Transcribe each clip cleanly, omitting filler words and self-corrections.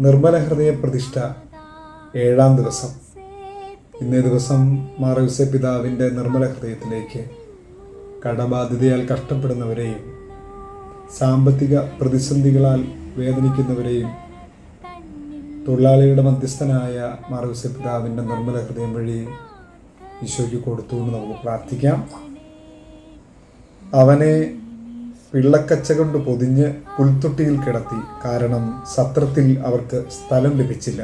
നിർമ്മല ഹൃദയ പ്രതിഷ്ഠ 7-ാം ദിവസം. ഇന്നേ ദിവസം മാർ ഔസേപ്പ് പിതാവിൻ്റെ നിർമ്മല ഹൃദയത്തിലേക്ക് കടബാധ്യതയാൽ കഷ്ടപ്പെടുന്നവരെയും സാമ്പത്തിക പ്രതിസന്ധികളാൽ വേദനിക്കുന്നവരെയും തൊഴിലാളികളുടെ മധ്യസ്ഥനായ മാർ ഔസേപ്പ് പിതാവിൻ്റെ നിർമ്മല ഹൃദയം വഴി ഈശോയ്ക്ക് കൊടുത്തുകൊണ്ട് നമുക്ക് പ്രാർത്ഥിക്കാം. അവനെ പിള്ളക്കച്ച കൊണ്ട് പൊതിഞ്ഞ് പുൽത്തൊട്ടിയിൽ കിടത്തി, കാരണം സത്രത്തിൽ അവർക്ക് സ്ഥലം ലഭിച്ചില്ല.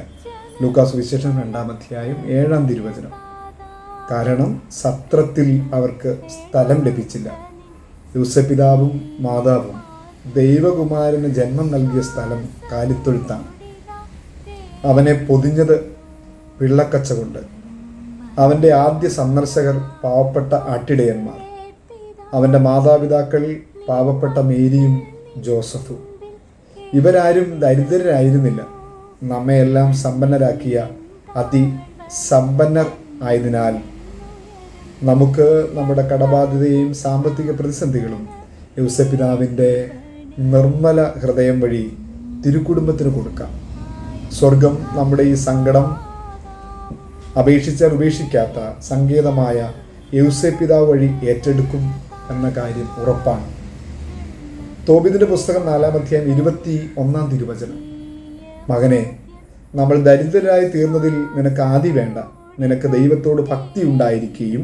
ലൂക്കാസ് വിശേഷം 2-ാം അധ്യായം 7-ാം തിരുവചനം. കാരണം സത്രത്തിൽ അവർക്ക് സ്ഥലം ലഭിച്ചില്ല. ഔസേപ്പ് പിതാവും മാതാവും ദൈവകുമാരന് ജന്മം നൽകിയ സ്ഥലം കാലിത്തൊഴുത്താണ്. അവനെ പൊതിഞ്ഞത് പിള്ളക്കച്ച കൊണ്ട്. അവൻ്റെ ആദ്യ സന്ദർശകർ പാവപ്പെട്ട ആട്ടിടയന്മാർ. അവൻ്റെ മാതാപിതാക്കൾ പാവപ്പെട്ട മേരിയും ജോസഫും. ഇവരാരും ദരിദ്രരായിരുന്നില്ല. നമ്മയെല്ലാം സമ്പന്നരാക്കിയ അതിസമ്പന്നർ ആയതിനാൽ നമുക്ക് നമ്മുടെ കടബാധ്യതയും സാമ്പത്തിക പ്രതിസന്ധികളും ഔസേപ്പ് പിതാവിൻ്റെ നിർമ്മല ഹൃദയം വഴി തിരുക്കുടുംബത്തിന് കൊടുക്കാം. സ്വർഗം നമ്മുടെ ഈ സങ്കടം അപേക്ഷിച്ചാൽ ഉപേക്ഷിക്കാത്ത സങ്കേതമായ ഔസേപ്പ് പിതാവ് വഴി ഏറ്റെടുക്കും എന്ന കാര്യം ഉറപ്പാണ്. തോബീതിൻ്റെ പുസ്തകം 4-ാം അധ്യായം 21-ാം തിരുവചനം. മകനെ, നമ്മൾ ദരിദ്രരായി തീർന്നതിൽ നിനക്ക് ആദി വേണ്ട. നിനക്ക് ദൈവത്തോട് ഭക്തി ഉണ്ടായിരിക്കുകയും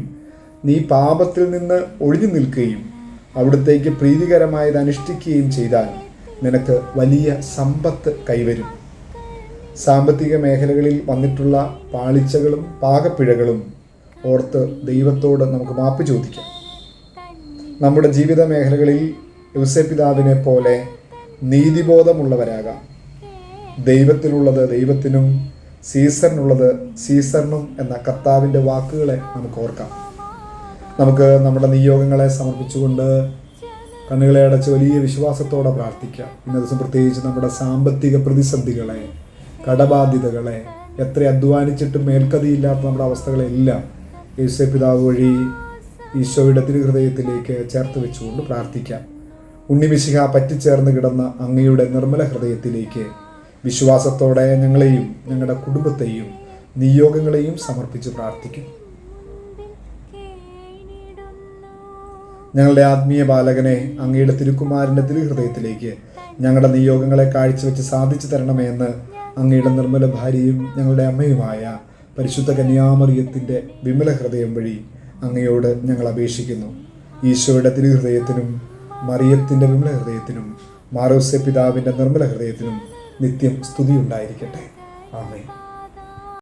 നീ പാപത്തിൽ നിന്ന് ഒഴിഞ്ഞു നിൽക്കുകയും അവിടുത്തേക്ക് പ്രീതികരമായത് അനുഷ്ഠിക്കുകയും ചെയ്താൽ നിനക്ക് വലിയ സമ്പത്ത് കൈവരും. സാമ്പത്തിക മേഖലകളിൽ വന്നിട്ടുള്ള പാളിച്ചകളും പാകപ്പിഴകളും ഓർത്ത് ദൈവത്തോട് നമുക്ക് മാപ്പ് ചോദിക്കാം. നമ്മുടെ ജീവിത മേഖലകളിൽ ഔസേപ്പ് പിതാവിനെ പോലെ നീതിബോധമുള്ളവരാകാം. ദൈവത്തിനുള്ളത് ദൈവത്തിനും സീസറിനുള്ളത് സീസറിനും എന്ന കർത്താവിൻ്റെ വാക്കുകളെ നമുക്ക് ഓർക്കാം. നമുക്ക് നമ്മുടെ നിയോഗങ്ങളെ സമർപ്പിച്ചുകൊണ്ട് കണ്ണുകളെ അടച്ച് വലിയ വിശ്വാസത്തോടെ പ്രാർത്ഥിക്കാം. ഇന്ന ദിവസം പ്രത്യേകിച്ച് നമ്മുടെ സാമ്പത്തിക പ്രതിസന്ധികളെ, കടബാധ്യതകളെ, എത്ര അധ്വാനിച്ചിട്ടും മേൽക്കതിയില്ലാത്ത നമ്മുടെ അവസ്ഥകളെല്ലാം ഔസേപ്പ് പിതാവ് വഴി ഈശോയുടെ തിരുഹൃദയത്തിലേക്ക് ചേർത്ത് വെച്ചുകൊണ്ട് പ്രാർത്ഥിക്കാം. ഉണ്ണിമിശിഹ പറ്റിച്ചേർന്ന് കിടന്ന അങ്ങയുടെ നിർമ്മല ഹൃദയത്തിലേക്ക് വിശ്വാസത്തോടെ ഞങ്ങളെയും ഞങ്ങളുടെ കുടുംബത്തെയും നിയോഗങ്ങളെയും സമർപ്പിച്ച് പ്രാർത്ഥിക്കും. ഞങ്ങളുടെ ആത്മീയ ബാലകനെ അങ്ങയുടെ തിരുക്കുമാരൻ്റെ തിരുഹൃദയത്തിലേക്ക് ഞങ്ങളുടെ നിയോഗങ്ങളെ കാഴ്ചവെച്ച് സാധിച്ചു തരണമേ എന്ന് അങ്ങയുടെ നിർമ്മല ഭാര്യയും ഞങ്ങളുടെ അമ്മയുമായ പരിശുദ്ധ കന്യാമറിയത്തിൻ്റെ വിമല ഹൃദയം വഴി അങ്ങയോട് ഞങ്ങൾ അപേക്ഷിക്കുന്നു. ഈശോയുടെ തിരുഹൃദയത്തിനും മറിയത്തിൻ്റെ വിമല ഹൃദയത്തിനും മാർ ഔസേപ്പ് പിതാവിൻ്റെ നിർമ്മല ഹൃദയത്തിനും നിത്യം സ്തുതി ഉണ്ടായിരിക്കട്ടെ. ആമേൻ.